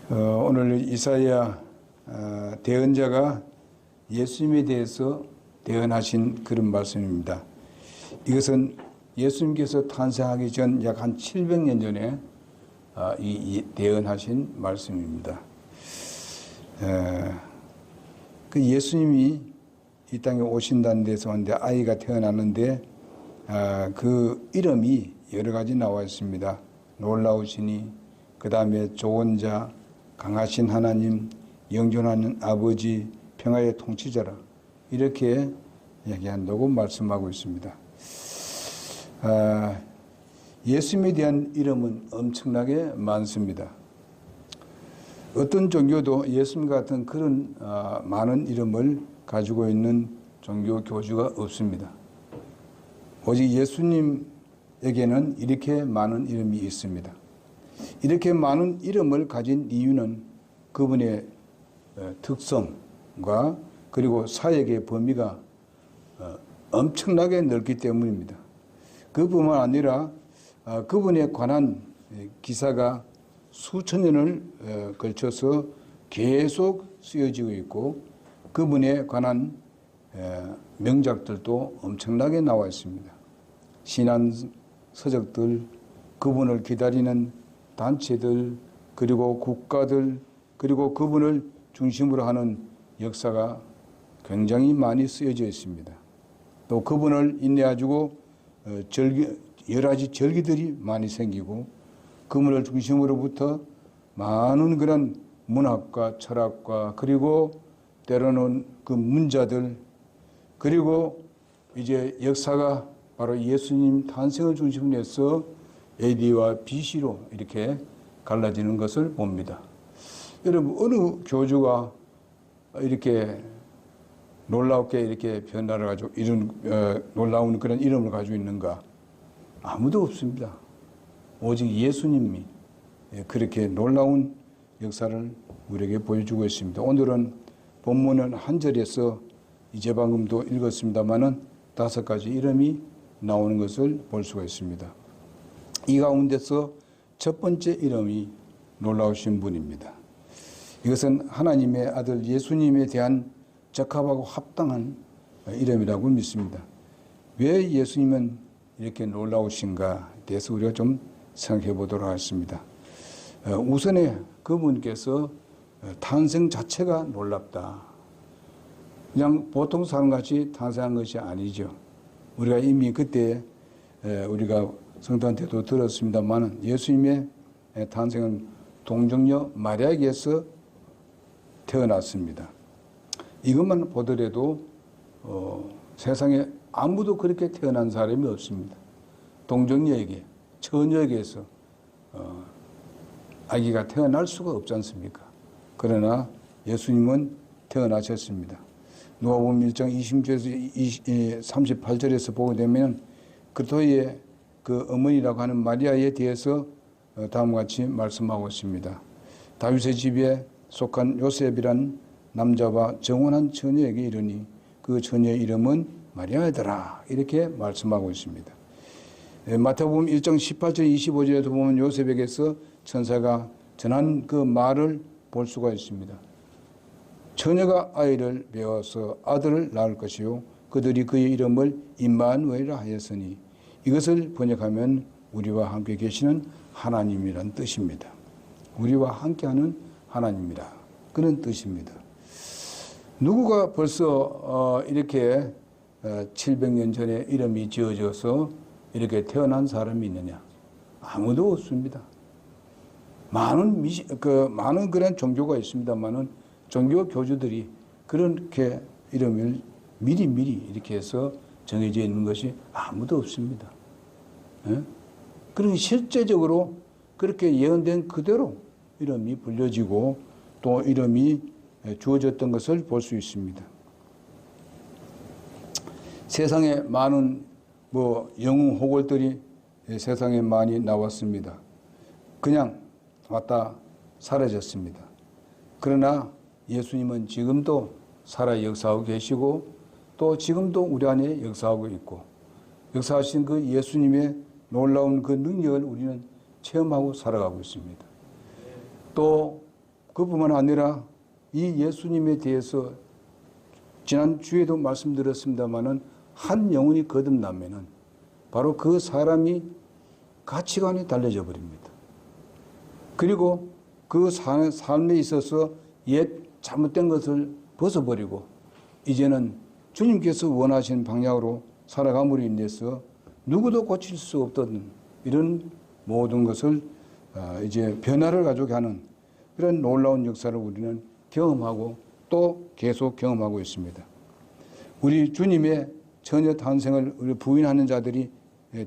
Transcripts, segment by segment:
오늘 이사야 대언자가 예수님에 대해서 대언하신 그런 말씀입니다. 이것은 예수님께서 탄생하기 전 약 한 700년 전에 이 대언하신 말씀입니다. 그 예수님이 이 땅에 오신다는 데서 왔는데 아이가 태어났는데 그 이름이 여러 가지 나와 있습니다. 놀라우시니, 그 다음에 좋은 자, 강하신 하나님, 영존하는 아버지, 평화의 통치자라, 이렇게 얘기한다고 말씀하고 있습니다. 예수님에 대한 이름은 엄청나게 많습니다. 어떤 종교도 예수님 같은 그런 많은 이름을 가지고 있는 종교 교주가 없습니다. 오직 예수님에게는 이렇게 많은 이름이 있습니다. 이렇게 많은 이름을 가진 이유는 그분의 특성과 그리고 사역의 범위가 엄청나게 넓기 때문입니다. 그뿐만 아니라 그분에 관한 기사가 수천 년을 걸쳐서 계속 쓰여지고 있고, 그분에 관한 명작들도 엄청나게 나와 있습니다. 신안 서적들, 그분을 기다리는 단체들, 그리고 국가들, 그리고 그분을 중심으로 하는 역사가 굉장히 많이 쓰여져 있습니다. 또 그분을 인내해주고 여러 가지 절기들이 많이 생기고, 그분을 중심으로부터 많은 그런 문학과 철학과, 그리고 때로는 그 문자들, 그리고 이제 역사가 바로 예수님 탄생을 중심으로 해서 AD와 BC로 이렇게 갈라지는 것을 봅니다. 여러분, 어느 교주가 이렇게 놀랍게 이렇게 변화를 가지고 이런 놀라운 그런 이름을 가지고 있는가? 아무도 없습니다. 오직 예수님이 그렇게 놀라운 역사를 우리에게 보여주고 있습니다. 오늘은 본문은 한 절에서 이제 방금도 읽었습니다마는 5가지 이름이 나오는 것을 볼 수가 있습니다. 이 가운데서 첫 번째 이름이 놀라우신 분입니다. 이것은 하나님의 아들 예수님에 대한 적합하고 합당한 이름이라고 믿습니다. 왜 예수님은 이렇게 놀라우신가에 대해서 우리가 좀 생각해 보도록 하겠습니다. 우선에 그분께서 탄생 자체가 놀랍다. 그냥 보통 사람같이 탄생한 것이 아니죠. 우리가 이미 그때 우리가 성도한테도 들었습니다만, 예수님의 탄생은 동정녀 마리아에게서 태어났습니다. 이것만 보더라도 세상에 아무도 그렇게 태어난 사람이 없습니다. 동정녀에게, 처녀에게서 아기가 태어날 수가 없지 않습니까? 그러나 예수님은 태어나셨습니다. 누가복음 1장 26절에서 38절에서 보게 되면 그리스도의 그 어머니라고 하는 마리아에 대해서 다음과 같이 말씀하고 있습니다. 다윗의 집에 속한 요셉이란 남자와 정혼한 처녀에게 이르니 그 처녀의 이름은 마리아더라, 이렇게 말씀하고 있습니다. 마태복음 1장 18절 25절에도 보면 요셉에게서 천사가 전한 그 말을 볼 수가 있습니다. 처녀가 아이를 배워서 아들을 낳을 것이요 그들이 그의 이름을 임마누엘이라 하였으니, 이것을 번역하면 우리와 함께 계시는 하나님이란 뜻입니다. 우리와 함께하는 하나님이라, 그런 뜻입니다. 누구가 벌써 이렇게 700년 전에 이름이 지어져서 이렇게 태어난 사람이 있느냐? 아무도 없습니다. 많은 그런 종교가 있습니다만은 종교 교주들이 그렇게 이름을 미리 이렇게 해서 정해져 있는 것이 아무도 없습니다. 그러니 실제적으로 그렇게 예언된 그대로 이름이 불려지고 또 이름이 주어졌던 것을 볼 수 있습니다. 세상에 많은 영웅 호걸들이 세상에 많이 나왔습니다. 그냥 왔다 사라졌습니다. 그러나 예수님은 지금도 살아 역사하고 계시고, 또 지금도 우리 안에 역사하고 있고, 역사하신 그 예수님의 놀라운 그 능력을 우리는 체험하고 살아가고 있습니다. 또 그뿐만 아니라 이 예수님에 대해서 지난 주에도 말씀드렸습니다마는 한 영혼이 거듭나면은 바로 그 사람이 가치관이 달라져 버립니다. 그리고 그 삶에 있어서 옛 잘못된 것을 벗어버리고 이제는 주님께서 원하시는 방향으로 살아감으로 인해서 누구도 고칠 수 없던 이런 모든 것을 이제 변화를 가져게 하는 그런 놀라운 역사를 우리는 경험하고 또 계속 경험하고 있습니다. 우리 주님의 처녀 탄생을 부인하는 자들이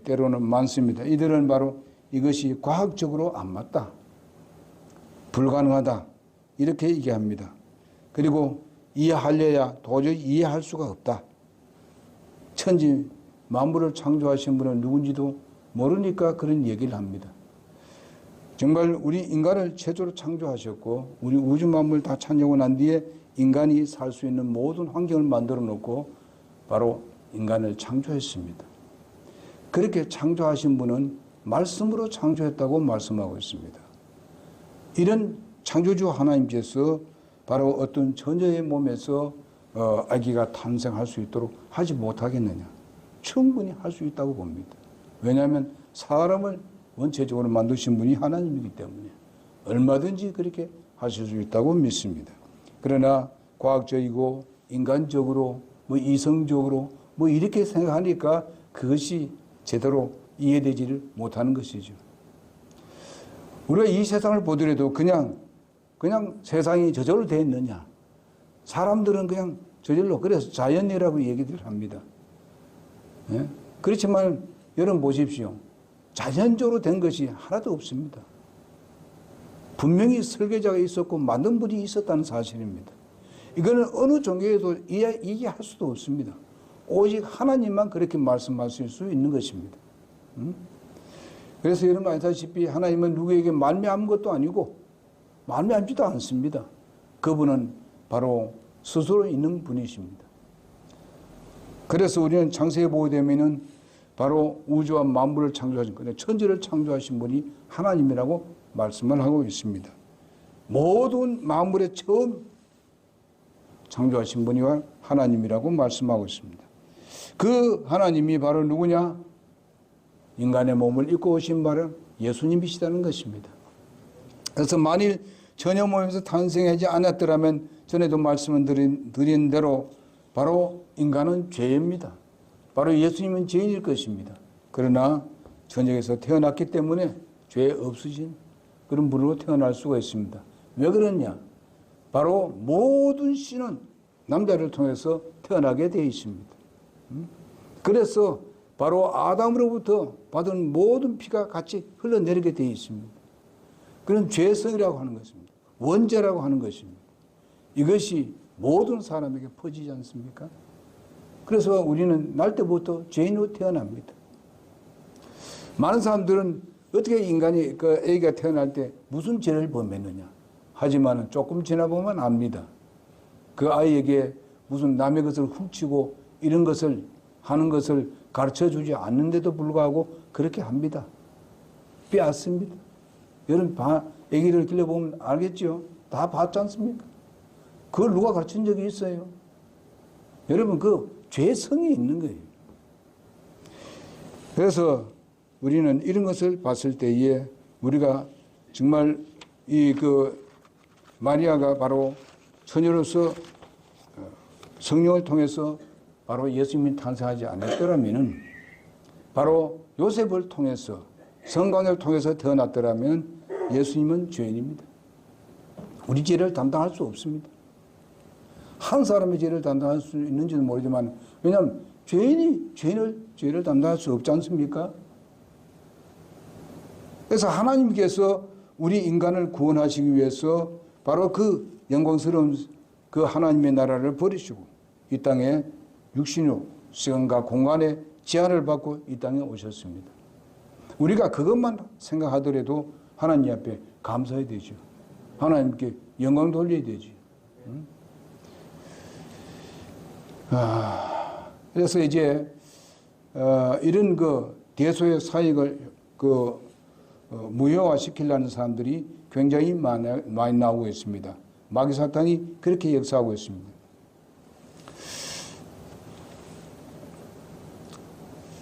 때로는 많습니다. 이들은 바로 이것이 과학적으로 안 맞다, 불가능하다 이렇게 얘기합니다. 그리고 이해하려야 도저히 이해할 수가 없다. 천지 만물을 창조하신 분은 누군지도 모르니까 그런 얘기를 합니다. 정말 우리 인간을 최초로 창조하셨고 우리 우주 만물 다 창조하고 난 뒤에 인간이 살 수 있는 모든 환경을 만들어 놓고 바로 인간을 창조했습니다. 그렇게 창조하신 분은 말씀으로 창조했다고 말씀하고 있습니다. 이런 창조주 하나님께서 바로 어떤 처녀의 몸에서 아기가 탄생할 수 있도록 하지 못하겠느냐? 충분히 할 수 있다고 봅니다. 왜냐하면 사람을 원체적으로 만드신 분이 하나님이기 때문에 얼마든지 그렇게 하실 수 있다고 믿습니다. 그러나 과학적이고 인간적으로 이성적으로 이렇게 생각하니까 그것이 제대로 이해되지를 못하는 것이죠. 우리가 이 세상을 보더라도 그냥 세상이 저절로 되어 있느냐? 사람들은 그냥 저절로 그래서 자연이라고 얘기를 합니다. 예? 그렇지만 여러분 보십시오. 자연적으로 된 것이 하나도 없습니다. 분명히 설계자가 있었고 만든 분이 있었다는 사실입니다. 이거는 어느 종교에도 이해할 수도 없습니다. 오직 하나님만 그렇게 말씀하실 수 있는 것입니다. 그래서 여러분 아시다시피 하나님은 누구에게 말미암은 것도 아니고 말미암지도 않습니다. 그분은 바로 스스로 있는 분이십니다. 그래서 우리는 창세기에 보게 되면은 바로 우주와 만물을 창조하신 분이 천지를 창조하신 분이 하나님이라고 말씀을 하고 있습니다. 모든 만물의 처음 창조하신 분이 하나님이라고 말씀하고 있습니다. 그 하나님이 바로 누구냐? 인간의 몸을 입고 오신 바로 예수님이시다는 것입니다. 그래서 만일 처녀 몸에서 탄생하지 않았더라면 전에도 말씀을 드린 대로 바로 인간은 죄입니다. 바로 예수님은 죄인일 것입니다. 그러나 처녀에서 태어났기 때문에 죄 없으신 그런 분으로 태어날 수가 있습니다. 왜 그러냐? 바로 모든 씨는 남자를 통해서 태어나게 되어 있습니다. 그래서 바로 아담으로부터 받은 모든 피가 같이 흘러내리게 되어 있습니다. 그런 죄성이라고 하는 것입니다. 원죄라고 하는 것입니다. 이것이 모든 사람에게 퍼지지 않습니까? 그래서 우리는 날 때부터 죄인으로 태어납니다. 많은 사람들은 어떻게 인간이 아기가 태어날 때 무슨 죄를 범했느냐? 하지만 조금 지나보면 압니다. 그 아이에게 무슨 남의 것을 훔치고 이런 것을 하는 것을 가르쳐주지 않는데도 불구하고 그렇게 합니다. 빼앗습니다. 여러분 아기를 길러보면 알겠죠? 다 봤지 않습니까? 그걸 누가 가르친 적이 있어요? 여러분 그 죄성이 있는 거예요. 그래서 우리는 이런 것을 봤을 때에 우리가 정말 마리아가 바로 처녀로서 성령을 통해서 바로 예수님이 탄생하지 않았더라면은 바로 요셉을 통해서 성관을 통해서 태어났더라면 예수님은 죄인입니다. 우리 죄를 담당할 수 없습니다. 한 사람의 죄를 담당할 수 있는지는 모르지만 왜냐하면 죄인이 죄를 담당할 수 없지 않습니까? 그래서 하나님께서 우리 인간을 구원하시기 위해서 바로 그 영광스러운 그 하나님의 나라를 버리시고 이 땅에 육신으로 시간과 공간의 제한을 받고 이 땅에 오셨습니다. 우리가 그것만 생각하더라도 하나님 앞에 감사해야 되죠. 하나님께 영광 돌려야 되죠. 그래서 이제 이런 대소의 사역을 무효화시키려는 사람들이 굉장히 많이 나오고 있습니다. 마귀 사탄이 그렇게 역사하고 있습니다.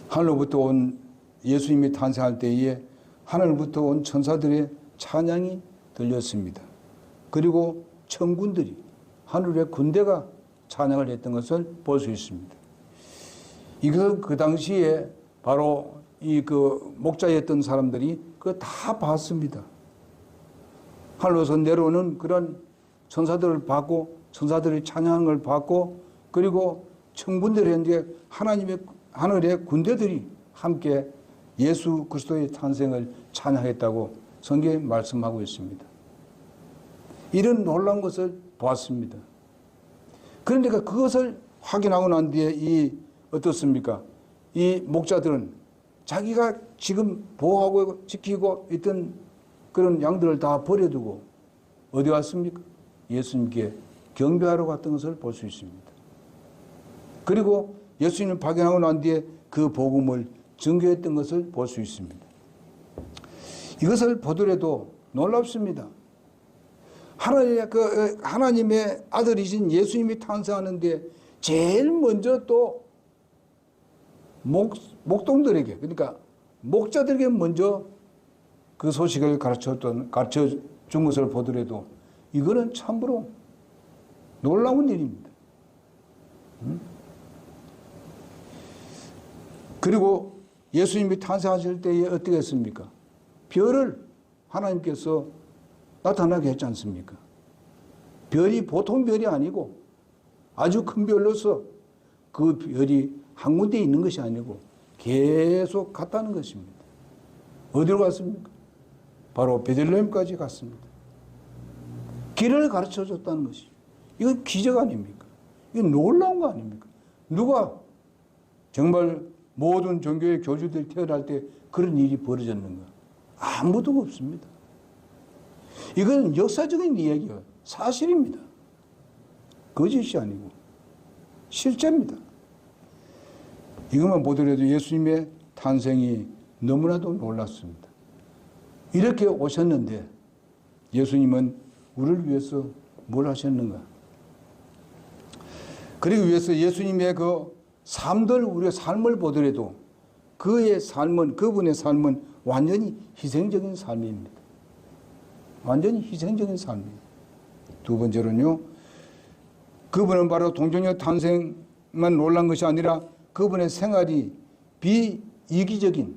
하늘로부터 온 예수님이 탄생할 때에 하늘부터 온 천사들의 찬양이 들렸습니다. 그리고 천군들이, 하늘의 군대가 찬양을 했던 것을 볼 수 있습니다. 이것은 그 당시에 바로 목자였던 사람들이 그거 다 봤습니다. 하늘로서 내려오는 그런 천사들을 봤고, 천사들의 찬양하는 걸 봤고, 그리고 천군들이 했는데 하늘의 군대들이 함께 예수 그리스도의 탄생을 찬양했다고 성경에 말씀하고 있습니다. 이런 놀라운 것을 보았습니다. 그러니까 그것을 확인하고 난 뒤에 어떻습니까? 이 목자들은 자기가 지금 보호하고 지키고 있던 그런 양들을 다 버려두고 어디 갔습니까? 예수님께 경배하러 갔던 것을 볼 수 있습니다. 그리고 예수님을 발견하고 난 뒤에 그 복음을 증거했던 것을 볼 수 있습니다. 이것을 보더라도 놀랍습니다. 하나님의 아들이신 예수님이 탄생하는데 제일 먼저 또 목동들에게, 그러니까 목자들에게 먼저 그 소식을 가르쳐 준 것을 보더라도 이거는 참으로 놀라운 일입니다. 그리고 예수님이 탄생하실 때에 어떻게 했습니까? 별을 하나님께서 나타나게 했지 않습니까? 별이 보통 별이 아니고 아주 큰 별로서 그 별이 한 군데 있는 것이 아니고 계속 갔다는 것입니다. 어디로 갔습니까? 바로 베들레헴까지 갔습니다. 길을 가르쳐 줬다는 것이. 이건 기적 아닙니까? 이건 놀라운 거 아닙니까? 누가 정말 모든 종교의 교주들이 태어날 때 그런 일이 벌어졌는가? 아무도 없습니다. 이건 역사적인 이야기예요. 사실입니다. 거짓이 아니고 실제입니다. 이것만 보더라도 예수님의 탄생이 너무나도 놀랐습니다. 이렇게 오셨는데 예수님은 우리를 위해서 뭘 하셨는가? 그러기 위해서 예수님의 그 삶들, 우리의 삶을 보더라도 그분의 삶은 완전히 희생적인 삶입니다. 완전히 희생적인 삶입니다. 두 번째로는요, 그분은 바로 동정녀 탄생만 놀란 것이 아니라 그분의 생활이 비이기적인,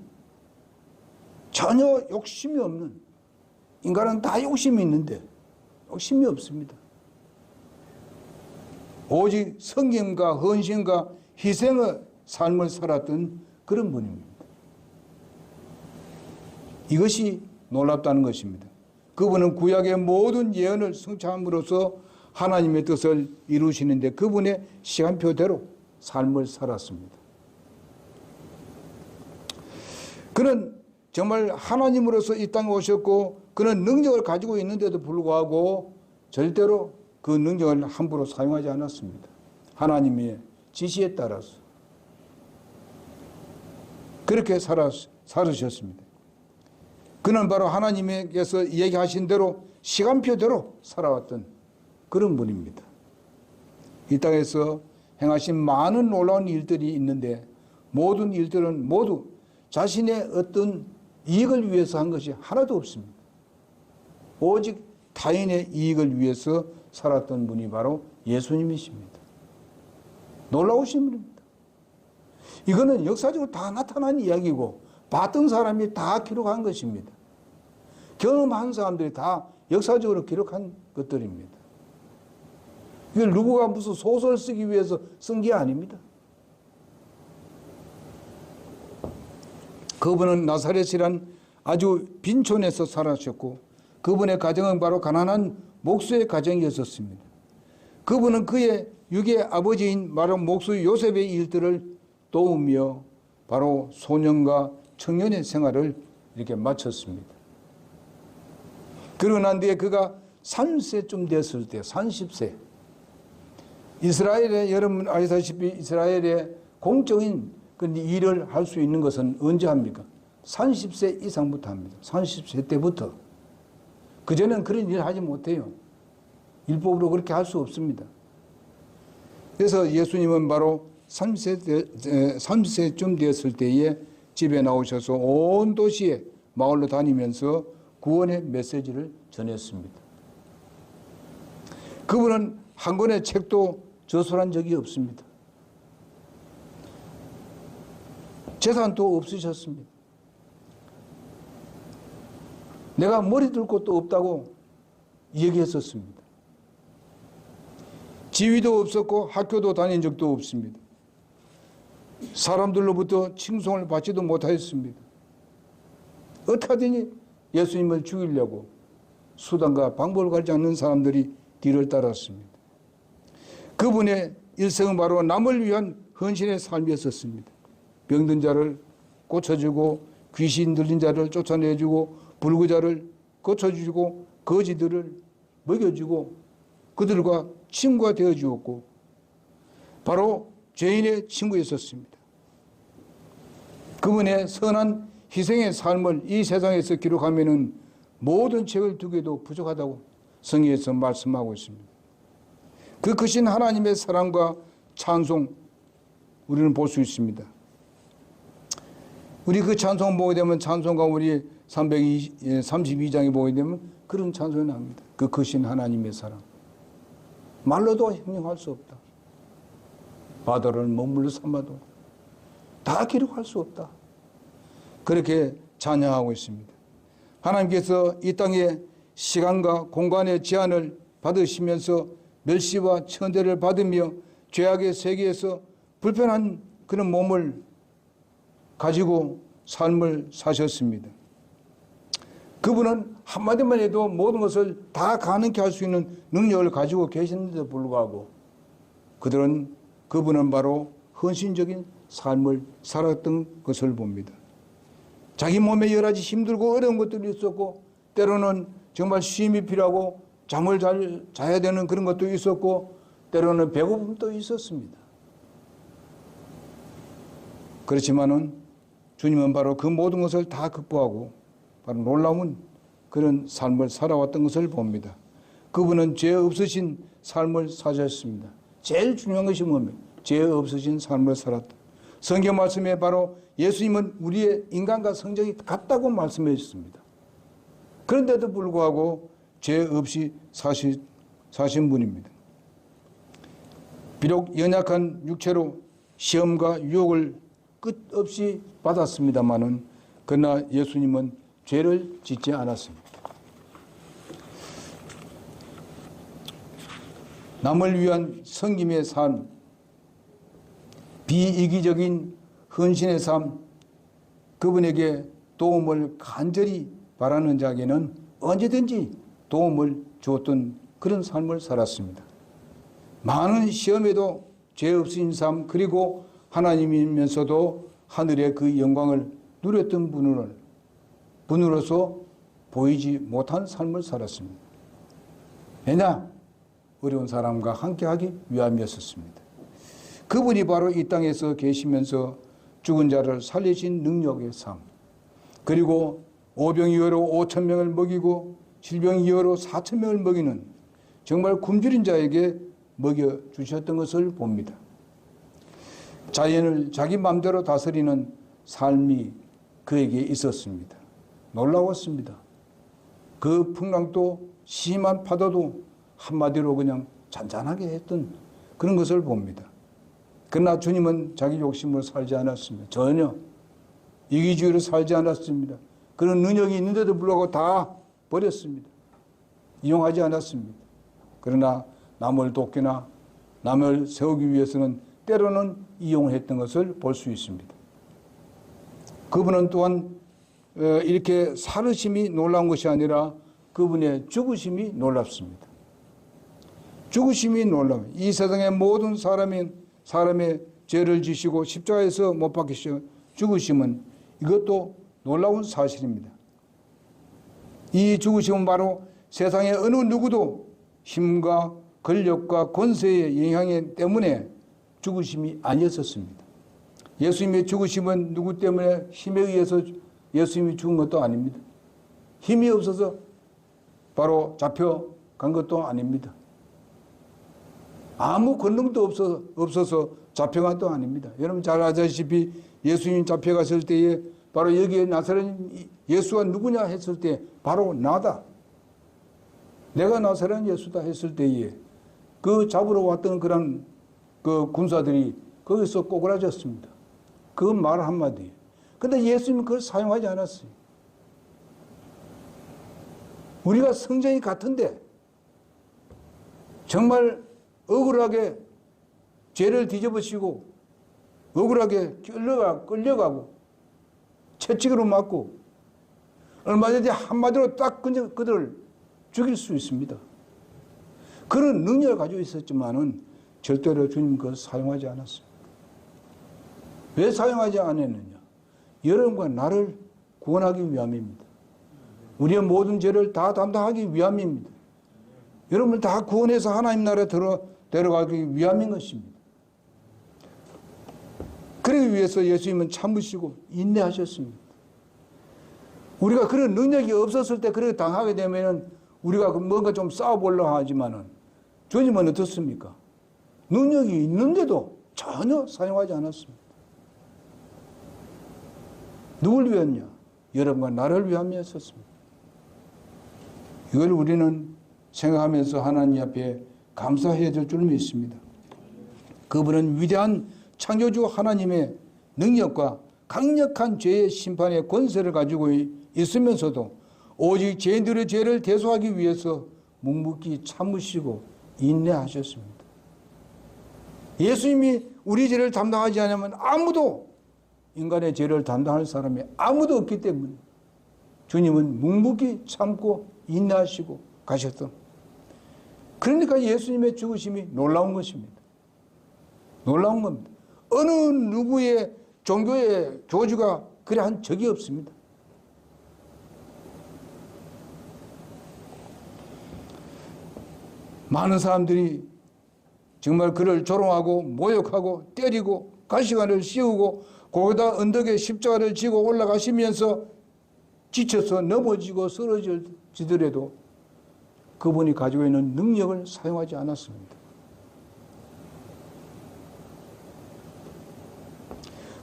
전혀 욕심이 없는, 인간은 다 욕심이 있는데 욕심이 없습니다. 오직 성김과 헌신과 희생의 삶을 살았던 그런 분입니다. 이것이 놀랍다는 것입니다. 그분은 구약의 모든 예언을 성취함으로써 하나님의 뜻을 이루시는데 그분의 시간표대로 삶을 살았습니다. 그는 정말 하나님으로서 이 땅에 오셨고 그는 능력을 가지고 있는데도 불구하고 절대로 그 능력을 함부로 사용하지 않았습니다. 하나님의 지시에 따라서 그렇게 살으셨습니다. 그는 바로 하나님께서 얘기하신 대로 시간표대로 살아왔던 그런 분입니다. 이 땅에서 행하신 많은 놀라운 일들이 있는데 모든 일들은 모두 자신의 어떤 이익을 위해서 한 것이 하나도 없습니다. 오직 타인의 이익을 위해서 살았던 분이 바로 예수님이십니다. 놀라우신 분입니다. 이거는 역사적으로 다 나타난 이야기고 봤던 사람이 다 기록한 것입니다. 경험한 사람들이 다 역사적으로 기록한 것들입니다. 이걸 누구가 무슨 소설 쓰기 위해서 쓴 게 아닙니다. 그분은 나사렛이란 아주 빈촌에서 살아셨고 그분의 가정은 바로 가난한 목수의 가정이었습니다. 그분은 그의 육의 아버지인 바로 목수 요셉의 일들을 도우며 바로 소년과 청년의 생활을 이렇게 마쳤습니다. 그러고 난 뒤에 그가 30세쯤 됐을 때 30세 이스라엘에 여러분 아시다시피 이스라엘의 공적인 일을 할 수 있는 것은 언제 합니까? 30세 이상부터 합니다. 30세 때부터. 그전엔 그런 일을 하지 못해요. 율법으로 그렇게 할 수 없습니다. 그래서 예수님은 바로 30세쯤 되었을 때에 집에 나오셔서 온 도시에 마을로 다니면서 구원의 메시지를 전했습니다. 그분은 한 권의 책도 저술한 적이 없습니다. 재산도 없으셨습니다. 내가 머리 둘 곳도 없다고 얘기했었습니다. 지위도 없었고 학교도 다닌 적도 없습니다. 사람들로부터 칭송을 받지도 못하였습니다. 어떻게든지 예수님을 죽이려고 수단과 방법을 가리지 않는 사람들이 뒤를 따랐습니다. 그분의 일생은 바로 남을 위한 헌신의 삶이었습니다. 병든 자를 고쳐주고 귀신 들린 자를 쫓아내주고 불구자를 고쳐주고 거지들을 먹여주고 그들과 친구가 되어주었고 바로 죄인의 친구였었습니다. 그분의 선한 희생의 삶을 이 세상에서 기록하면은 모든 책을 두개도 부족하다고 성경에서 말씀하고 있습니다. 그 크신 하나님의 사랑과 찬송 우리는 볼 수 있습니다. 우리 그 찬송 보게 되면 찬송가 우리 332장에 보게 되면 그런 찬송이 나옵니다. 그 크신 하나님의 사랑. 말로도 형용할 수 없다. 바다를 머물러 삼아도 다 기록할 수 없다. 그렇게 찬양하고 있습니다. 하나님께서 이 땅에 시간과 공간의 제한을 받으시면서 멸시와 천대를 받으며 죄악의 세계에서 불편한 그런 몸을 가지고 삶을 사셨습니다. 그분은 한마디만 해도 모든 것을 다 가능케 할 수 있는 능력을 가지고 계셨는데도 불구하고 그분은 바로 헌신적인 삶을 살았던 것을 봅니다. 자기 몸에 여러 가지 힘들고 어려운 것들이 있었고 때로는 정말 쉼이 필요하고 잠을 잘 자야 되는 그런 것도 있었고 때로는 배고픔도 있었습니다. 그렇지만은 주님은 바로 그 모든 것을 다 극복하고 바로 놀라운 그런 삶을 살아왔던 것을 봅니다. 그분은 죄 없으신 삶을 사셨습니다. 제일 중요한 것이 뭡니까? 죄 없으신 삶을 살았다. 성경 말씀에 바로 예수님은 우리의 인간과 성정이 같다고 말씀해 주셨습니다. 그런데도 불구하고 죄 없이 사신 분입니다. 비록 연약한 육체로 시험과 유혹을 끝없이 받았습니다마는 그러나 예수님은 죄를 짓지 않았습니다. 남을 위한 섬김의 삶, 비이기적인 헌신의 삶, 그분에게 도움을 간절히 바라는 자에게는 언제든지 도움을 주었던 그런 삶을 살았습니다. 많은 시험에도 죄 없으신 삶, 그리고 하나님이면서도 하늘의 그 영광을 누렸던 분으로서 보이지 못한 삶을 살았습니다. 왜냐? 어려운 사람과 함께하기 위함이었습니다. 그분이 바로 이 땅에서 계시면서 죽은 자를 살리신 능력의 삶, 그리고 오병이어로 5,000명을 먹이고 질병이어로 4,000명을 먹이는 정말 굶주린 자에게 먹여주셨던 것을 봅니다. 자연을 자기 마음대로 다스리는 삶이 그에게 있었습니다. 놀라웠습니다. 그 풍랑도 심한 파도도 한마디로 그냥 잔잔하게 했던 그런 것을 봅니다. 그러나 주님은 자기 욕심으로 살지 않았습니다. 전혀 이기주의로 살지 않았습니다. 그런 능력이 있는데도 불구하고 다 버렸습니다. 이용하지 않았습니다. 그러나 남을 돕기나 남을 세우기 위해서는 때로는 이용했던 것을 볼 수 있습니다. 그분은 또한 이렇게 살으심이 놀라운 것이 아니라 그분의 죽으심이 놀랍습니다. 죽으심이 놀라워요. 이 세상의 모든 사람의 죄를 지시고 십자가에서 못 박히시고 죽으심은 이것도 놀라운 사실입니다. 이 죽으심은 바로 세상의 어느 누구도 힘과 권력과 권세의 영향 때문에 죽으심이 아니었습니다. 예수님의 죽으심은 누구 때문에 힘에 의해서 예수님이 죽은 것도 아닙니다. 힘이 없어서 바로 잡혀간 것도 아닙니다. 아무 권능도 없어서 잡혀간 것도 아닙니다. 여러분 잘 아시다시피 예수님 잡혀갔을 때에 바로 여기에 나사렛 예수가 누구냐 했을 때 바로 나다. 내가 나사렛 예수다 했을 때에 그 잡으러 왔던 그런 그 군사들이 거기서 꼬그라졌습니다. 그 말 한마디. 근데 예수님은 그걸 사용하지 않았어요. 우리가 성정이 같은데 정말 억울하게 죄를 뒤집으시고 억울하게 끌려가고 채찍으로 맞고 얼마든지 한마디로 딱 그들을 죽일 수 있습니다. 그런 능력을 가지고 있었지만은 절대로 주님 그걸 사용하지 않았습니다. 왜 사용하지 않았느냐? 여러분과 나를 구원하기 위함입니다. 우리의 모든 죄를 다 담당하기 위함입니다. 여러분을 다 구원해서 하나님 나라에 데려가기 위함인 것입니다. 그러기 위해서 예수님은 참으시고 인내하셨습니다. 우리가 그런 능력이 없었을 때 그렇게 당하게 되면은 우리가 뭔가 좀 싸워보려고 하지만은 주님은 어떻습니까? 능력이 있는데도 전혀 사용하지 않았습니다. 누굴 위했냐? 여러분과 나를 위함이었습니다. 이걸 우리는 생각하면서 하나님 앞에 감사해야 될 줄 믿습니다. 그분은 위대한 창조주 하나님의 능력과 강력한 죄의 심판의 권세를 가지고 있으면서도 오직 죄인들의 죄를 대속하기 위해서 묵묵히 참으시고 인내하셨습니다. 예수님이 우리 죄를 담당하지 않으면 아무도 인간의 죄를 담당할 사람이 아무도 없기 때문에 주님은 묵묵히 참고 인내하시고 가셨던. 그러니까 예수님의 죽으심이 놀라운 것입니다. 놀라운 겁니다. 어느 누구의 종교의 교주가 그래 한 적이 없습니다. 많은 사람들이 정말 그를 조롱하고 모욕하고 때리고 가시관을 씌우고 거기다 언덕에 십자가를 지고 올라가시면서 지쳐서 넘어지고 쓰러지더라도 그분이 가지고 있는 능력을 사용하지 않았습니다.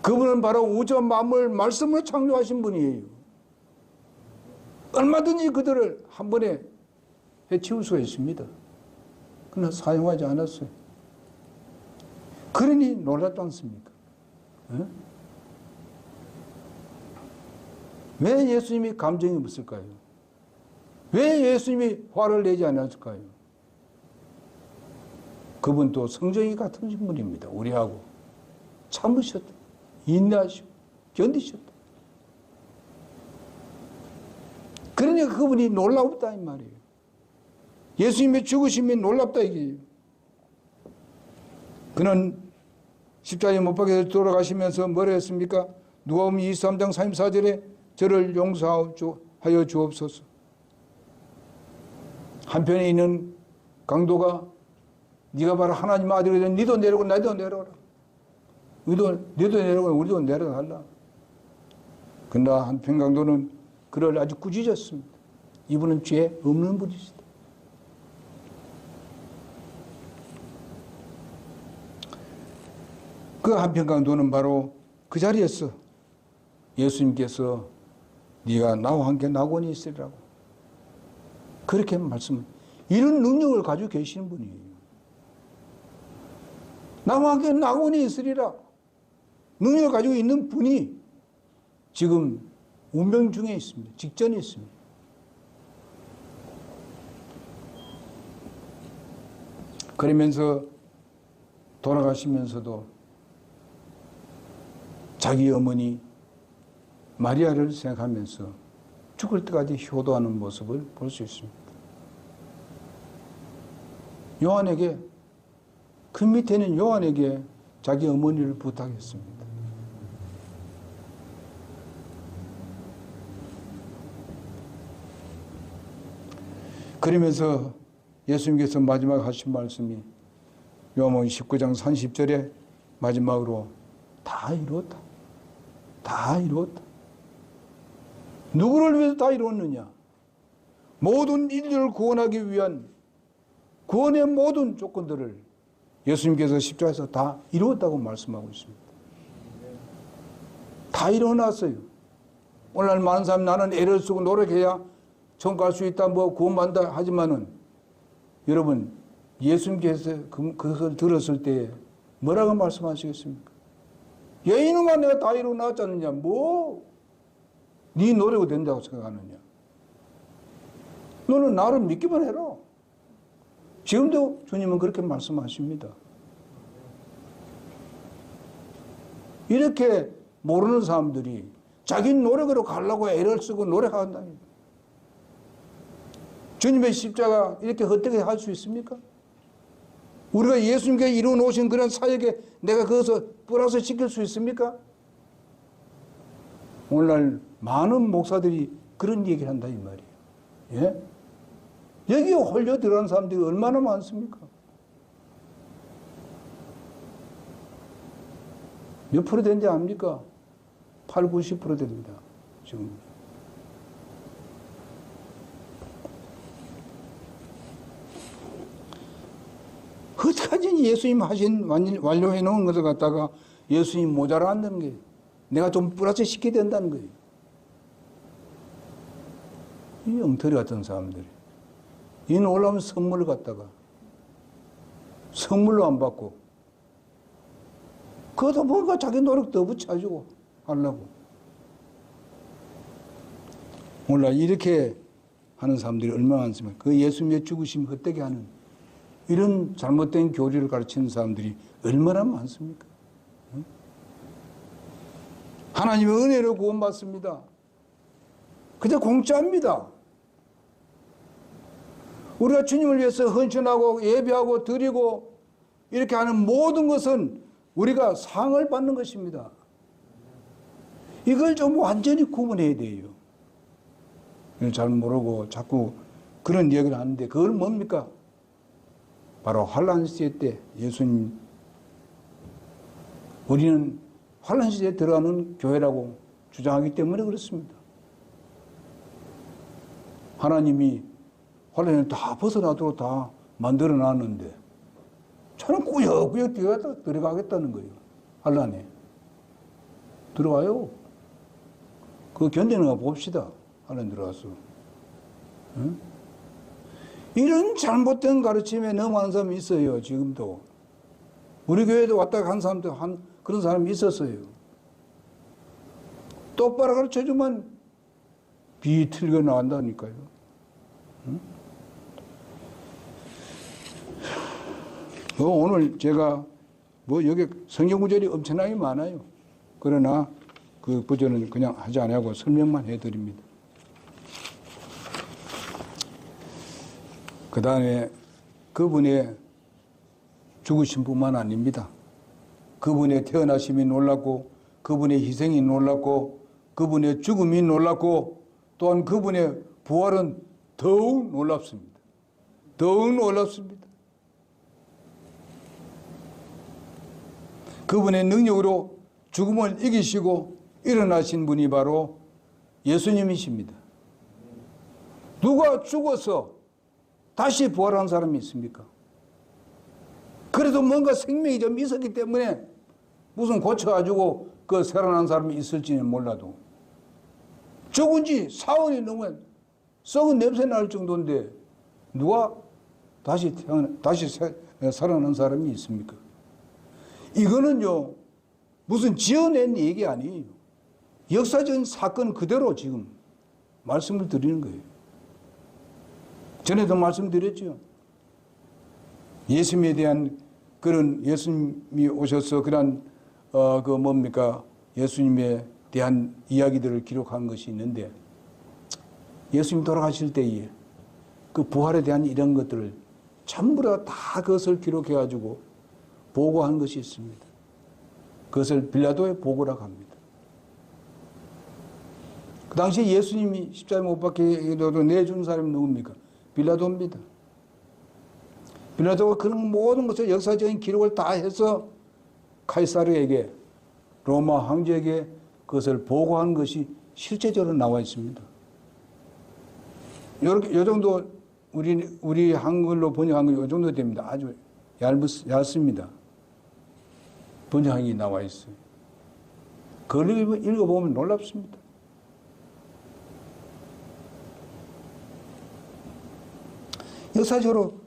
그분은 바로 우주와 만물 말씀으로 창조하신 분이에요. 얼마든지 그들을 한 번에 해치울 수가 있습니다. 그러나 사용하지 않았어요. 그러니 놀랍지 않습니까? 왜 예수님이 감정이 없을까요? 왜 예수님이 화를 내지 않았을까요? 그분도 성정이 같은 분입니다. 우리하고 참으셨다. 인내하시고 견디셨다. 그러니까 그분이 놀랍다 이 말이에요. 예수님의 죽으심이 놀랍다 이게요. 그는 십자가에 못 박혀 돌아가시면서 뭐라 했습니까? 누가복음 23장 34절에 저를 용서하여 주옵소서. 한편에 있는 강도가 네가 바로 하나님 아들이든 니도 내려오고 나도 내려오라. 너도 내려오고 우리도 내려달라. 그러나 한편 강도는 그를 아주 꾸짖었습니다. 이분은 죄 없는 분이시다. 그 한편 강도는 바로 그 자리에서 예수님께서 네가 나와 함께 낙원이 있으리라고 그렇게 이런 능력을 가지고 계시는 분이에요. 나와 함께 낙원이 있으리라 능력을 가지고 있는 분이 지금 운명 중에 있습니다. 직전에 있습니다. 그러면서 돌아가시면서도 자기 어머니 마리아를 생각하면서 죽을 때까지 효도하는 모습을 볼 수 있습니다. 요한에게 그 밑에는 요한에게 자기 어머니를 부탁했습니다. 그러면서 예수님께서 마지막 하신 말씀이 요한복음 19장 30절에 마지막으로 다 이루었다. 다 이루었다. 누구를 위해서 다 이루었느냐? 모든 인류를 구원하기 위한 구원의 모든 조건들을 예수님께서 십자가에서 다 이루었다고 말씀하고 있습니다. 다 이루어놨어요. 오늘날 많은 사람이 나는 애를 쓰고 노력해야 천국 갈 수 있다, 뭐 구원받는다 하지만은 여러분, 예수님께서 그것을 들었을 때 뭐라고 말씀하시겠습니까? 야, 이놈아, 내가 다 이루어놨지 않느냐? 뭐? 네 노력이 된다고 생각하느냐? 너는 나를 믿기만 해라. 지금도 주님은 그렇게 말씀하십니다. 이렇게 모르는 사람들이 자기 노력으로 가려고 애를 쓰고 노력한다니. 주님의 십자가 이렇게 헛되게 할 수 있습니까? 우리가 예수님께 이루어 놓으신 그런 사역에 내가 그것을 플러스 시킬 수 있습니까? 오늘날 많은 목사들이 그런 얘기를 한다 이 말이에요. 예? 여기에 홀려 들어간 사람들이 얼마나 많습니까? 몇 프로 된지 압니까? 8, 90% 됩니다. 지금. 어떡하지? 예수님 하신, 완료해 놓은 것을 갖다가 예수님 모자란다는 거예요. 내가 좀 플러스 시켜야 된다는 거예요. 이 엉터리 같은 사람들이. 이 놀라운 선물을 갖다가 선물로 안 받고 그것도 뭔가 자기 노력 더 붙여주고 하려고. 몰라, 이렇게 하는 사람들이 얼마나 많습니까? 그 예수님의 죽으심 헛되게 하는 이런 잘못된 교리를 가르치는 사람들이 얼마나 많습니까? 하나님의 은혜로 구원받습니다. 그저 공짜입니다. 우리가 주님을 위해서 헌신하고 예배하고 드리고 이렇게 하는 모든 것은 우리가 상을 받는 것입니다. 이걸 좀 완전히 구분해야 돼요. 잘 모르고 자꾸 그런 이야기를 하는데 그걸 뭡니까? 바로 환란 시대 때 예수님, 우리는 환란 시대에 들어가는 교회라고 주장하기 때문에 그렇습니다. 하나님이 환란을 다 벗어나도록 다 만들어 놨는데 저는 꾸역꾸역 들어가겠다는 거예요. 환란에. 들어가요. 그거 견디는 거 봅시다. 환란 들어가서. 응? 이런 잘못된 가르침에 넘어가는 사람이 있어요. 지금도. 우리 교회도 왔다 간 사람도 그런 사람이 있었어요. 똑바로 가르쳐주면 비틀고 나간다니까요. 응? 오늘 제가 여기 성경 구절이 엄청나게 많아요. 그러나 그 구절은 그냥 하지 않고 설명만 해드립니다. 그 다음에 그분의 죽으심뿐만 아닙니다. 그분의 태어나심이 놀랍고 그분의 희생이 놀랍고 그분의 죽음이 놀랍고 또한 그분의 부활은 더욱 놀랍습니다. 더욱 놀랍습니다. 그분의 능력으로 죽음을 이기시고 일어나신 분이 바로 예수님이십니다. 누가 죽어서 다시 부활한 사람이 있습니까? 그래도 뭔가 생명이 좀 있었기 때문에 무슨 고쳐가지고 그 살아난 사람이 있을지는 몰라도 죽은 지 사흘이 넘으면 썩은 냄새 날 정도인데 누가 다시 살아난 사람이 있습니까? 이거는요, 무슨 지어낸 얘기 아니에요. 역사적인 사건 그대로 지금 말씀을 드리는 거예요. 전에도 말씀드렸죠. 예수님에 대한 그런 예수님이 오셔서 그런 예수님에 대한 이야기들을 기록한 것이 있는데 예수님 돌아가실 때에 그 부활에 대한 이런 것들을 전부 다 그것을 기록해 가지고 보고한 것이 있습니다. 그것을 빌라도의 보고라고 합니다. 그 당시 예수님이 십자가에 못 박혀도 내준 사람이 누굽니까? 빌라도입니다. 빌라도가 그런 모든 것을 역사적인 기록을 다 해서 카이사르에게 로마 황제에게 그것을 보고한 것이 실제적으로 나와 있습니다. 요렇게, 요 정도, 우리 한글로 번역한 거 요 정도 됩니다. 아주 얇습니다. 번역이 나와 있어요. 그걸 읽어보면 놀랍습니다. 역사적으로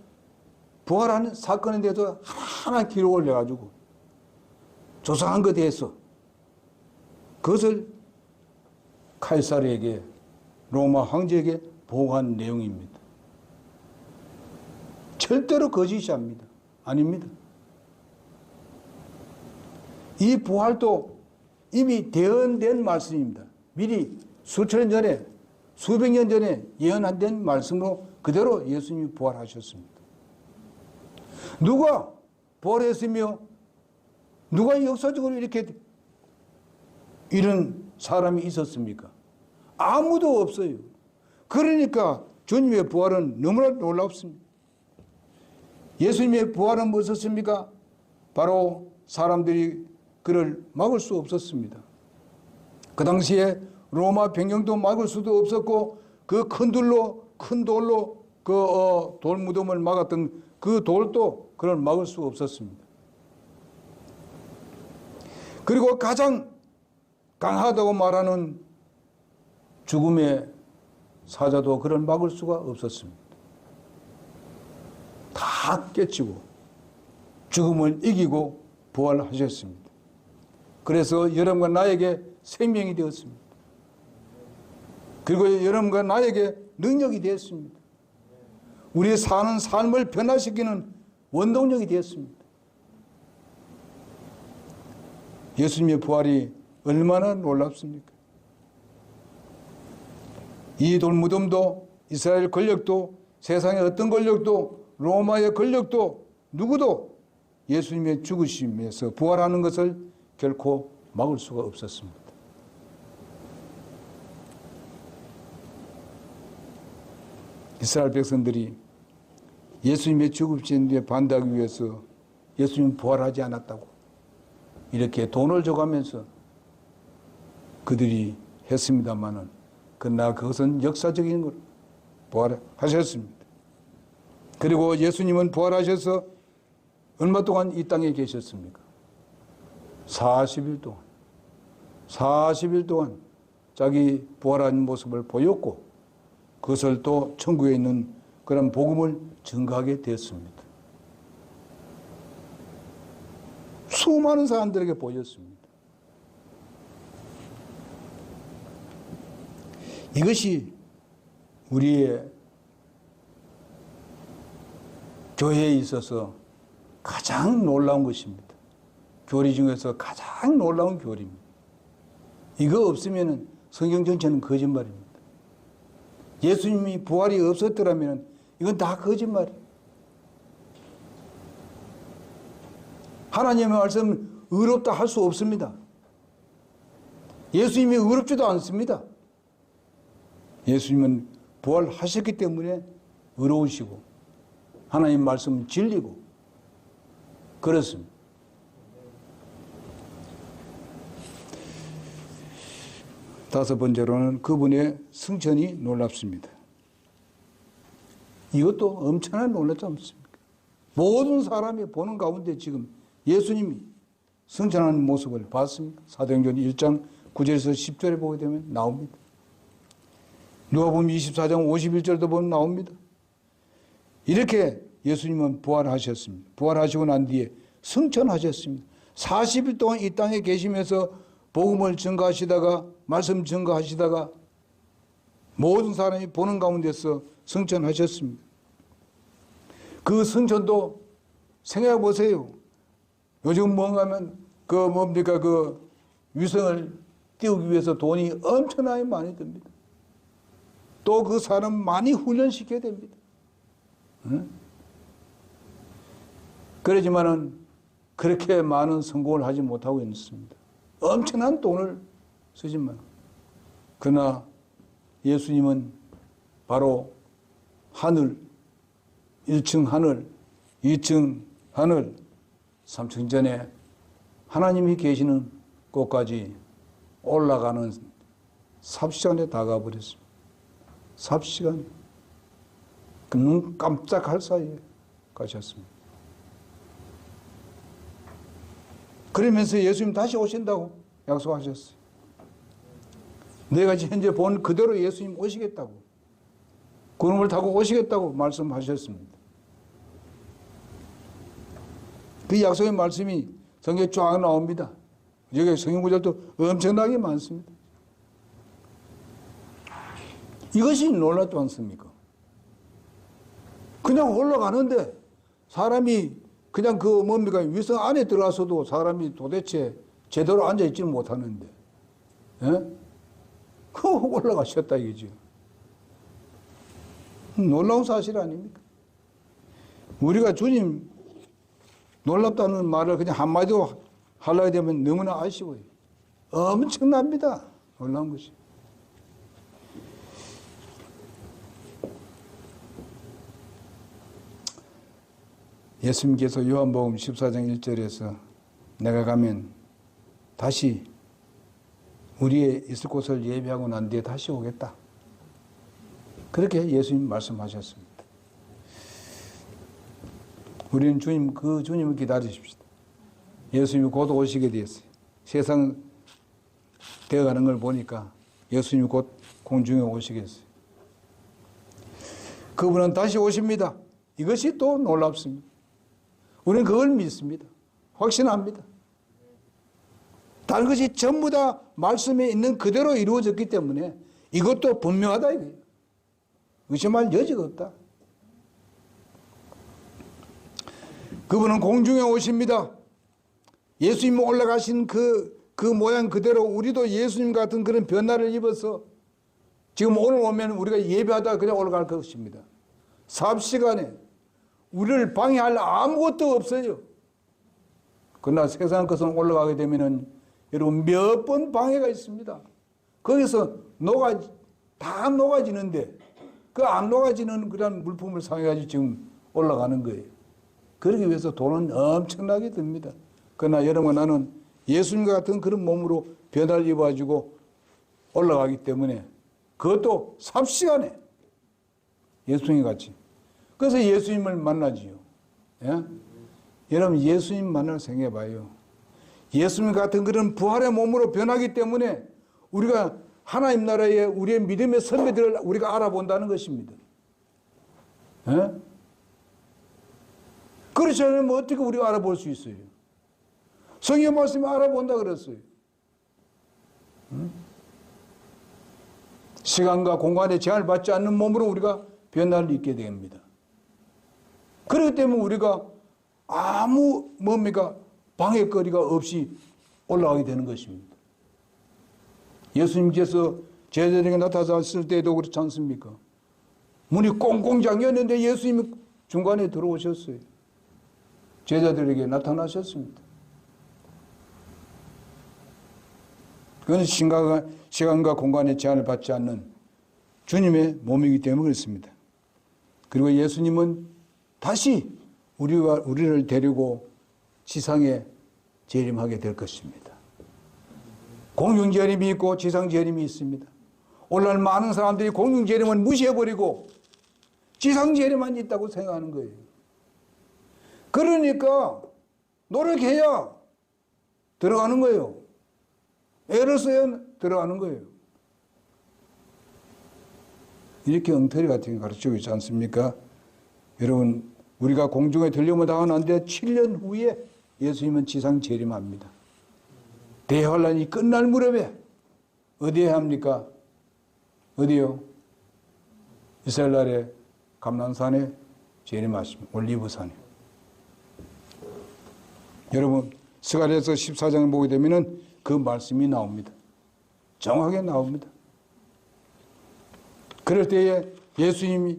부활하는 사건에 대해서 하나하나 기록을 해가지고 조사한 것에 대해서 그것을 카이사르에게, 로마 황제에게 보고한 내용입니다. 절대로 거짓이 아닙니다. 이 부활도 이미 대언된 말씀입니다. 미리 수천 년 전에, 수백 년 전에 예언된 말씀으로 그대로 예수님이 부활하셨습니다. 누가 부활했으며 누가 역사적으로 이렇게 이런 사람이 있었습니까? 아무도 없어요. 그러니까 주님의 부활은 너무나 놀랍습니다. 예수님의 부활은 무엇이었습니까? 바로 사람들이 그를 막을 수 없었습니다. 그 당시에 로마 병영도 막을 수도 없었고 그 큰 돌로 그 돌무덤을 막았던 그 돌도 그를 막을 수 없었습니다. 그리고 가장 강하다고 말하는 죽음의 사자도 그를 막을 수가 없었습니다. 다 깨치고 죽음을 이기고 부활하셨습니다. 그래서 여러분과 나에게 생명이 되었습니다. 그리고 여러분과 나에게 능력이 되었습니다. 우리 사는 삶을 변화시키는 원동력이 되었습니다. 예수님의 부활이 얼마나 놀랍습니까? 이 돌무덤도 이스라엘 권력도 세상의 어떤 권력도 로마의 권력도 누구도 예수님의 죽으심에서 부활하는 것을 결코 막을 수가 없었습니다. 이스라엘 백성들이 예수님의 죽으심에 반대하기 위해서 예수님 부활하지 않았다고 이렇게 돈을 줘가면서 그들이 했습니다마는 그러나 그것은 역사적인 걸 부활하셨습니다. 그리고 예수님은 부활하셔서 얼마 동안 이 땅에 계셨습니까? 40일 동안. 40일 동안 자기 부활한 모습을 보였고 그것을 또 천국에 있는 그런 복음을 증거하게 되었습니다. 수많은 사람들에게 보였습니다. 이것이 우리의 교회에 있어서 가장 놀라운 것입니다. 교리 중에서 가장 놀라운 교리입니다. 이거 없으면 성경 전체는 거짓말입니다. 예수님이 부활이 없었더라면 이건 다 거짓말이에요. 하나님의 말씀은 의롭다 할 수 없습니다. 예수님이 의롭지도 않습니다. 예수님은 부활하셨기 때문에 의로우시고 하나님 말씀은 진리고 그렇습니다. 다섯 번째로는 그분의 승천이 놀랍습니다. 이것도 엄청난 놀랍지 않습니까? 모든 사람이 보는 가운데 지금 예수님이 승천하는 모습을 봤습니다. 사도행전 1장 9절에서 10절에 보게 되면 나옵니다. 누가복음 24장 51절도 보면 나옵니다. 이렇게 예수님은 부활하셨습니다. 부활하시고 난 뒤에 승천하셨습니다. 40일 동안 이 땅에 계시면서 복음을 증거하시다가 말씀 증거하시다가 모든 사람이 보는 가운데서 승천하셨습니다. 그 승천도 생각해 보세요. 요즘 뭔가 하면 그 위성을 띄우기 위해서 돈이 엄청나게 많이 듭니다. 또 그 사람 많이 훈련시켜야 됩니다. 응? 그러지만은 그렇게 많은 성공을 하지 못하고 있습니다. 엄청난 돈을 쓰지만 그러나 예수님은 바로 하늘, 1층 하늘, 2층 하늘, 3층 전에 하나님이 계시는 곳까지 올라가는 삽시간에 다가버렸습니다. 삽시간. 그 눈 깜짝할 사이에 가셨습니다. 그러면서 예수님 다시 오신다고 약속하셨어요. 내가 현재 본 그대로 예수님 오시겠다고, 구름을 타고 오시겠다고 말씀하셨습니다. 그 약속의 말씀이 성경에 쫙 나옵니다. 여기 성경 구절도 엄청나게 많습니다. 이것이 놀랍지 않습니까? 그냥 올라가는데 사람이 그냥 그 뭡니까 위성 안에 들어가서도 사람이 도대체 제대로 앉아있지는 못하는데, 예? 그 올라가셨다 이거죠. 놀라운 사실 아닙니까? 우리가 주님 놀랍다는 말을 그냥 한마디로 하려고 되면 너무나 아쉬워요. 엄청납니다. 놀라운 것이. 예수님께서 요한복음 14장 1절에서 내가 가면 다시 우리의 있을 곳을 예비하고 난 뒤에 다시 오겠다. 그렇게 예수님 말씀하셨습니다. 우리는 그 주님을 기다리십시다. 예수님이 곧 오시게 되었어요. 세상 되어가는 걸 보니까 예수님이 곧 공중에 오시겠어요. 그분은 다시 오십니다. 이것이 또 놀랍습니다. 우리는 그걸 믿습니다. 확신합니다. 다른 것이 전부 다 말씀에 있는 그대로 이루어졌기 때문에 이것도 분명하다 이거예요. 의심할 여지가 없다. 그분은 공중에 오십니다. 예수님 올라가신 그 모양 그대로 우리도 예수님 같은 그런 변화를 입어서 지금 오늘 오면 우리가 예배하다가 그냥 올라갈 것입니다. 삽시간에 우리를 방해할 아무것도 없어요. 그러나 세상 것은 올라가게 되면은 여러분 몇 번 방해가 있습니다. 거기서 다 녹아지는데 그 안 녹아지는 그런 물품을 사용해가지고 지금 올라가는 거예요. 그러기 위해서 돈은 엄청나게 듭니다. 그러나 여러분 나는 예수님과 같은 그런 몸으로 변화를 입어가지고 올라가기 때문에 그것도 삽시간에 예수님 같이. 그래서 예수님을 만나지요. 예? 여러분 예수님 만날 생각해봐요. 예수님 같은 그런 부활의 몸으로 변하기 때문에 우리가 하나님 나라의 우리의 믿음의 선배들을 우리가 알아본다는 것입니다. 예? 그렇지 않으면 어떻게 우리가 알아볼 수 있어요? 성경 말씀이 알아본다 그랬어요. 시간과 공간에 제한을 받지 않는 몸으로 우리가 변화를 입게 됩니다. 그렇기 때문에 우리가 아무 방해거리가 없이 올라가게 되는 것입니다. 예수님께서 제자들에게 나타났을 때도 그렇지 않습니까? 문이 꽁꽁 잠겼는데 예수님이 중간에 들어오셨어요. 제자들에게 나타나셨습니다. 그건 시간과 공간의 제한을 받지 않는 주님의 몸이기 때문에 그렇습니다. 그리고 예수님은 다시 우리를 데리고 지상에 재림하게 될 것입니다. 공중 재림이 있고 지상 재림이 있습니다. 오늘날 많은 사람들이 공중 재림을 무시해버리고 지상 재림만 있다고 생각하는 거예요. 그러니까 노력해야 들어가는 거예요. 애를 써야 들어가는 거예요. 이렇게 엉터리 같은 게 가르치고 있지 않습니까? 여러분 우리가 공중에 들려오면 당하는데 7년 후에 예수님은 지상 재림합니다. 대환란이 끝날 무렵에 어디에 합니까? 어디요? 이스라엘 나라의 감난산에 재림하십니다. 올리브산에. 여러분 스가랴서 14장을 보게 되면은 그 말씀이 나옵니다. 정확하게 나옵니다. 그럴 때에 예수님이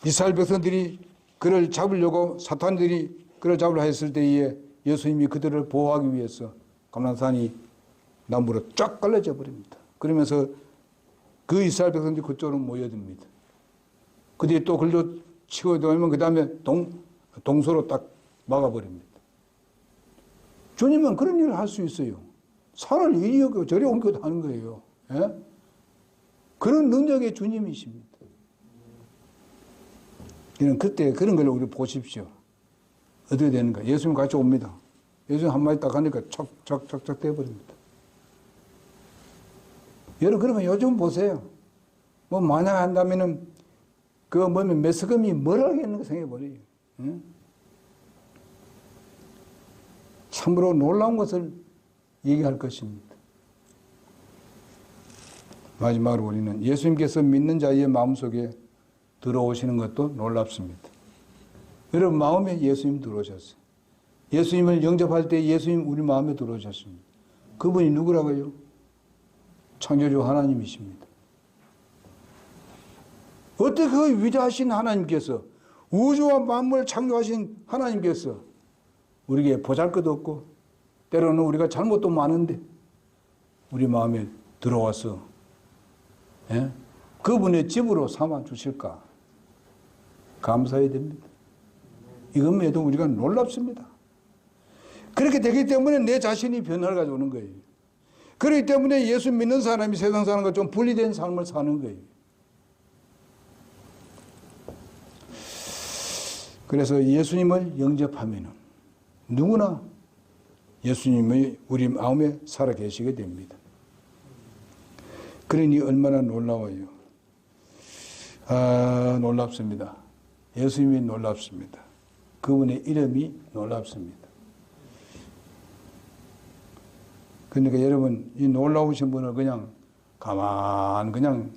이스라엘 백성들이 그를 잡으려고 사탄들이 그를 잡으려 했을 때에 예수님이 그들을 보호하기 위해서 감난산이 나무로 쫙 갈라져 버립니다. 그러면서 그 이스라엘 백성들이 그쪽으로 모여듭니다. 그들이 또 글로 치고 들어가면 그 다음에 동서로 딱 막아버립니다. 주님은 그런 일을 할 수 있어요. 산을 이리 옮기고 저리 옮기고 하는 거예요. 예? 그런 능력의 주님이십니다. 이런 그때 그런 걸 우리 보십시오. 어떻게 되는가? 예수님 같이 옵니다. 예수님 한마디 딱 하니까 척척척척 돼버립니다. 여러분, 그러면 요즘 보세요. 뭐 만약 한다면은 그 뭐면 매스컴이 뭘 하겠는가 생각해버려요. 응? 참으로 놀라운 것을 얘기할 것입니다. 마지막으로 우리는 예수님께서 믿는 자의 마음속에 들어오시는 것도 놀랍습니다. 여러분 마음에 예수님 들어오셨어요. 예수님을 영접할 때 예수님 우리 마음에 들어오셨습니다. 그분이 누구라고요? 창조주 하나님이십니다. 어떻게 그 위대하신 하나님께서 우주와 만물을 창조하신 하나님께서 우리에게 보잘것없고 때로는 우리가 잘못도 많은데 우리 마음에 들어와서 그분의 집으로 삼아 주실까? 감사해야 됩니다. 이것에도 우리가 놀랍습니다. 그렇게 되기 때문에 내 자신이 변화를 가져오는 거예요. 그렇기 때문에 예수 믿는 사람이 세상 사람과 좀 분리된 삶을 사는 거예요. 그래서 예수님을 영접하면 누구나 예수님이 우리 마음에 살아 계시게 됩니다. 그러니 얼마나 놀라워요. 놀랍습니다. 예수님이 놀랍습니다. 그분의 이름이 놀랍습니다. 그러니까 여러분, 이 놀라우신 분을 그냥 그냥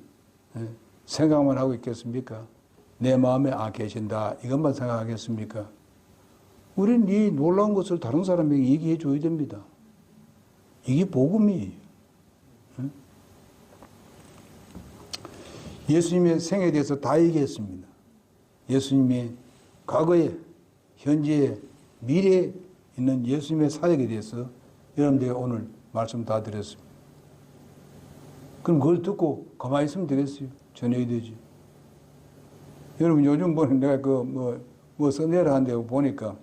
생각만 하고 있겠습니까? 내 마음에 계신다 이것만 생각하겠습니까? 우리는 이 놀라운 것을 다른 사람에게 얘기해 줘야 됩니다. 이게 복음이에요. 예수님의 생애에 대해서 다 얘기했습니다. 예수님의 과거에, 현재에, 미래에 있는 예수님의 사역에 대해서 여러분들이 오늘 말씀 다 드렸습니다. 그럼 그걸 듣고 가만히 있으면 되겠어요? 전해야 되지. 여러분 요즘 보는 내가 선회를 하는데 보니까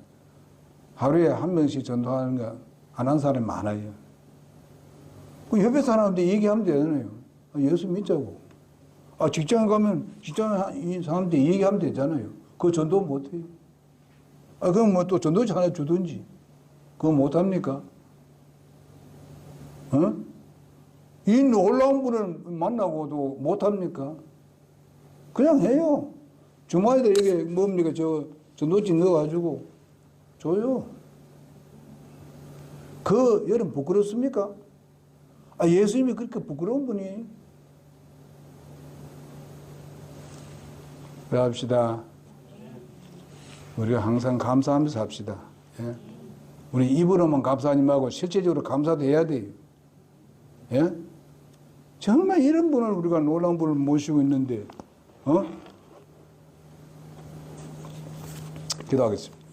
하루에 한 명씩 전도하는 거 안 한 사람이 많아요. 그 옆에 사람한테 얘기하면 되잖아요. 예수 믿자고. 직장에 가면 직장 사람한테 얘기하면 되잖아요. 그거 전도 못해요. 그럼 또 전도지 하나 주든지. 그거 못합니까? 이 놀라운 분을 만나고도 못합니까? 그냥 해요. 주말에도 이게 뭡니까? 전도지 넣어가지고 줘요. 여러분 부끄럽습니까? 예수님이 그렇게 부끄러운 분이에요? 그래 합시다. 우리가 항상 감사하면서 합시다. 예? 우리 입으로만 감사하지 말고 실제적으로 감사도 해야 돼요. 예? 정말 이런 분을 우리가 놀라운 분을 모시고 있는데, 기도하겠습니다.